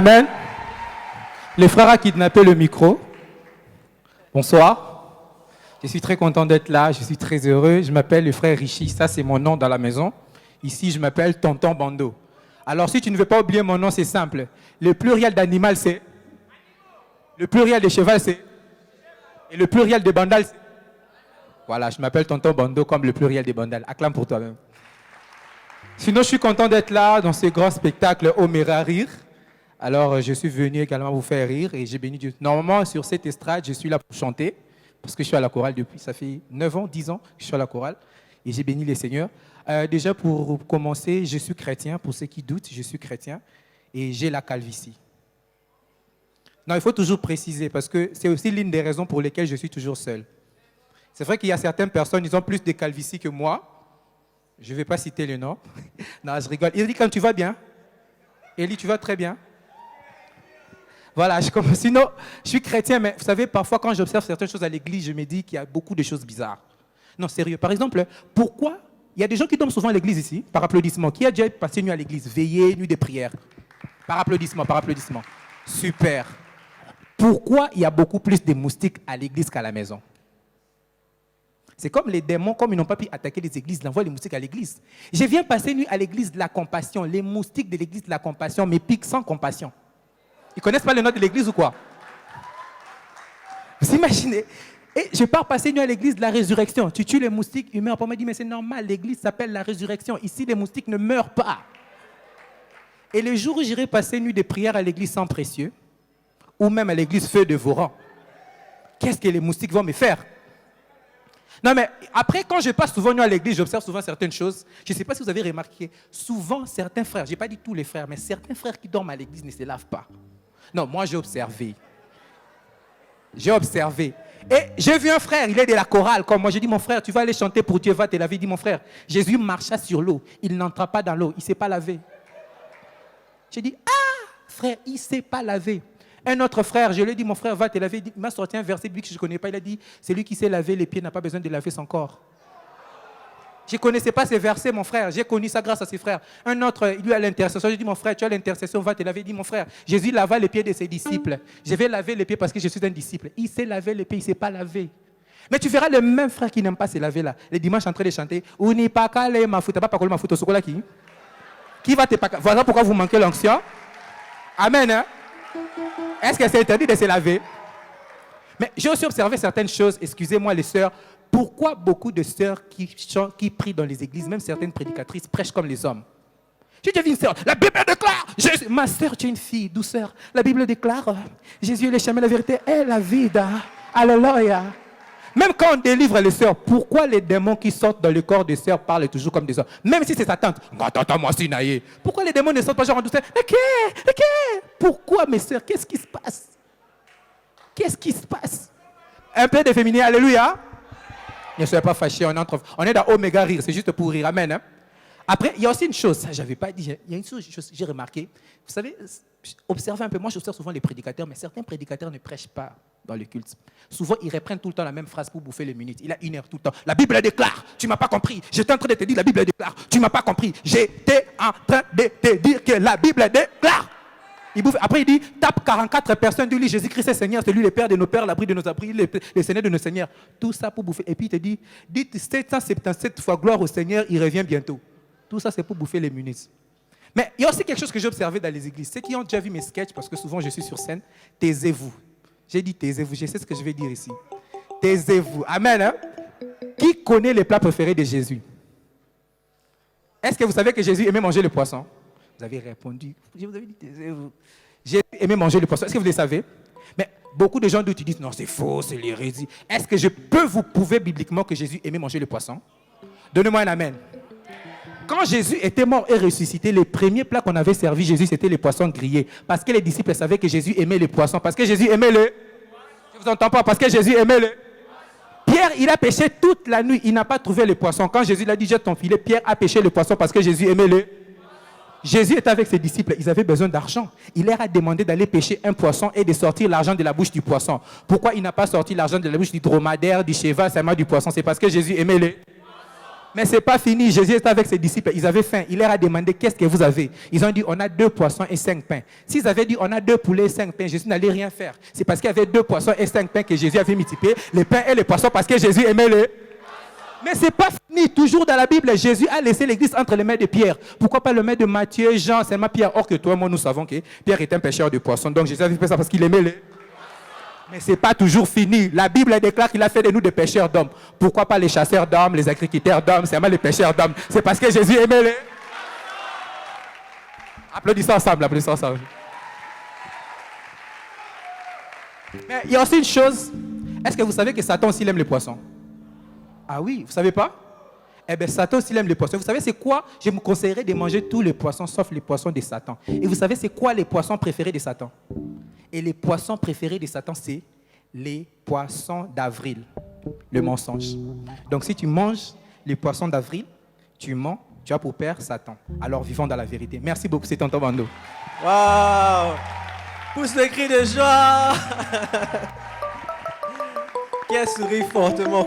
Amen. Le frère a kidnappé le micro. Bonsoir. Je suis très content d'être là. Je suis très heureux. Je m'appelle le frère Richie. Ça, c'est mon nom dans la maison. Ici, je m'appelle Tonton Bando. Alors, si tu ne veux pas oublier mon nom, c'est simple. Le pluriel d'animal, c'est... Le pluriel de cheval, c'est... Et le pluriel de bandal, c'est... Voilà, je m'appelle Tonton Bando comme le pluriel de bandal. Acclame pour toi-même. Sinon, je suis content d'être là dans ce grand spectacle Oméra Rire. Alors, je suis venu également vous faire rire et j'ai béni Dieu. Normalement, sur cette estrade, je suis là pour chanter parce que je suis à la chorale depuis, ça fait 9 ans, 10 ans que je suis à la chorale et j'ai béni les seigneurs. Déjà, pour commencer, je suis chrétien. Pour ceux qui doutent, je suis chrétien et j'ai la calvitie. Non, il faut toujours préciser parce que c'est aussi l'une des raisons pour lesquelles je suis toujours seul. C'est vrai qu'il y a certaines personnes, ils ont plus de calvitie que moi. Je ne vais pas citer le nom. Non, je rigole. Il dit quand tu vas bien. Élie, tu vas très bien. Voilà, sinon, je suis chrétien, mais vous savez, parfois, quand j'observe certaines choses à l'église, je me dis qu'il y a beaucoup de choses bizarres. Non, sérieux. Par exemple, pourquoi il y a des gens qui dorment souvent à l'église ici, par applaudissement. Qui a déjà passé une nuit à l'église? Veillée, nuit de prière. Par applaudissement, par applaudissement. Super. Pourquoi il y a beaucoup plus de moustiques à l'église qu'à la maison? C'est comme les démons, comme ils n'ont pas pu attaquer les églises, ils envoient les moustiques à l'église. Je viens passer une nuit à l'église de la compassion. Les moustiques de l'église de la compassion me piquent sans compassion. Ils ne connaissent pas le nom de l'église ou quoi? Vous imaginez? Et je pars passer une nuit à l'église de la résurrection. Tu tues les moustiques, ils meurent. On m'a dit, mais c'est normal, l'église s'appelle la résurrection. Ici, les moustiques ne meurent pas. Et le jour où j'irai passer une nuit de prière à l'église sans précieux, ou même à l'église feu de Voran, qu'est-ce que les moustiques vont me faire? Non, mais après, quand je passe souvent à l'église, j'observe souvent certaines choses. Je ne sais pas si vous avez remarqué, souvent certains frères, je n'ai pas dit tous les frères, mais certains frères qui dorment à l'église ne se lavent pas. Non, moi j'ai observé. J'ai observé. Et j'ai vu un frère, il est de la chorale, comme moi. J'ai dit, mon frère, tu vas aller chanter pour Dieu, va te laver. Il dit, mon frère, Jésus marcha sur l'eau. Il n'entra pas dans l'eau, il ne s'est pas lavé. J'ai dit, ah, frère, il ne s'est pas lavé. Un autre frère, je lui ai dit, mon frère, va te laver. Il m'a sorti un verset biblique que je ne connais pas. Il a dit, celui qui sait laver les pieds n'a pas besoin de laver son corps. Je ne connaissais pas ces versets, mon frère. J'ai connu ça grâce à ses frères. Un autre, lui a l'intercession. J'ai dit, mon frère, tu as l'intercession, va te laver. Il dit, mon frère, Jésus lava les pieds de ses disciples. Je vais laver les pieds parce que je suis un disciple. Il sait laver les pieds, il ne s'est pas lavé. Mais tu verras le même frère qui n'aime pas se laver là. Les dimanches en train de chanter. Uni pas calé ma fout, pas calé ma fout au chocolat qui va te pas. Voilà pourquoi vous manquez l'onction. Amen. Hein? Est-ce que c'est interdit de se laver? Mais j'ai aussi observé certaines choses. Excusez-moi les sœurs. Pourquoi beaucoup de sœurs qui prient dans les églises, même certaines prédicatrices, prêchent comme les hommes? J'ai déjà vu une sœur, la Bible déclare, ma sœur, tu es une fille, douceur. La Bible déclare, Jésus est le chemin, la vérité et la vie. Alléluia. Même quand on délivre les sœurs, pourquoi les démons qui sortent dans le corps des sœurs parlent toujours comme des hommes? Même si c'est sa tante. Pourquoi les démons ne sortent pas genre en douceur? Pourquoi mes sœurs? Qu'est-ce qui se passe? Qu'est-ce qui se passe? Un peu de féminin, alléluia. Ne soyez pas fâchés, on est dans Oméga Rire, c'est juste pour rire, amen. Hein? Après, il y a aussi une chose, ça je n'avais pas dit, il y a une chose que j'ai remarqué. Vous savez, observez un peu, moi j'observe souvent les prédicateurs, mais certains prédicateurs ne prêchent pas dans le culte. Souvent, ils reprennent tout le temps la même phrase pour bouffer les minutes. Il a 1 heure tout le temps. La Bible déclare, tu ne m'as pas compris. J'étais en train de te dire, la Bible déclare, tu ne m'as pas compris. J'étais en train de te dire que la Bible déclare. Il bouffe. Après, il dit, tape 44 personnes, dis-lui, Jésus-Christ est Seigneur, c'est lui le Père de nos pères, l'abri de nos abris, le Seigneur de nos seigneurs. Tout ça pour bouffer. Et puis, il te dit, dites 777 fois gloire au Seigneur, il revient bientôt. Tout ça, c'est pour bouffer les minutes. Mais il y a aussi quelque chose que j'ai observé dans les églises. Ceux qui ont déjà vu mes sketchs, parce que souvent je suis sur scène, taisez-vous. J'ai dit taisez-vous, je sais ce que je vais dire ici. Taisez-vous. Amen. Hein? Qui connaît les plats préférés de Jésus? Est-ce que vous savez que Jésus aimait manger le poisson? Vous avez répondu. Je vous avais dit taisez-vous. Jésus aimait manger le poisson. Est-ce que vous le savez? Mais beaucoup de gens doutent, ils disent non, c'est faux, c'est l'hérésie. Est-ce que je peux vous prouver bibliquement que Jésus aimait manger le poisson? Donnez-moi un amen. Quand Jésus était mort et ressuscité, les premiers plats qu'on avait servi Jésus, c'était les poissons grillés. Parce que les disciples savaient que Jésus aimait les poissons. Parce que Jésus aimait le... Je ne vous entends pas. Parce que Jésus aimait le... Pierre, il a pêché toute la nuit. Il n'a pas trouvé les poissons. Quand Jésus l'a dit, jette ton filet, Pierre a pêché le poisson parce que Jésus aimait le... Jésus était avec ses disciples. Ils avaient besoin d'argent. Il leur a demandé d'aller pêcher un poisson et de sortir l'argent de la bouche du poisson. Pourquoi il n'a pas sorti l'argent de la bouche du dromadaire, du cheval, seulement du poisson? C'est parce que Jésus aimait le... Mais ce n'est pas fini. Jésus était avec ses disciples. Ils avaient faim. Il leur a demandé qu'est-ce que vous avez. Ils ont dit on a 2 poissons et 5 pains. S'ils avaient dit on a 2 poulets et 5 pains, Jésus n'allait rien faire. C'est parce qu'il y avait 2 poissons et 5 pains que Jésus avait multiplié les pains et les poissons parce que Jésus aimait les. Mais ce n'est pas fini. Toujours dans la Bible, Jésus a laissé l'église entre les mains de Pierre. Pourquoi pas le main de Matthieu, Jean, seulement Pierre? Or que toi et moi, nous savons que Pierre est un pêcheur de poissons. Donc Jésus avait fait ça parce qu'il aimait les. Mais ce n'est pas toujours fini. La Bible déclare qu'il a fait de nous des pêcheurs d'hommes. Pourquoi pas les chasseurs d'hommes, les agriculteurs d'hommes, c'est les pêcheurs d'hommes? C'est parce que Jésus aimait les. Applaudissons ensemble, applaudissons ensemble. Mais il y a aussi une chose. Est-ce que vous savez que Satan aussi aime les poissons? Ah oui, vous ne savez pas? Eh bien, Satan aussi aime les poissons. Vous savez c'est quoi? Je me conseillerais de manger tous les poissons sauf les poissons de Satan. Et vous savez c'est quoi les poissons préférés de Satan? Et les poissons préférés de Satan, c'est les poissons d'avril, le mensonge. Donc si tu manges les poissons d'avril, tu mens, tu as pour père Satan. Alors vivons dans la vérité. Merci beaucoup, c'est Tonton Bando. Waouh! Pousse le cri de joie! Qui a souri fortement.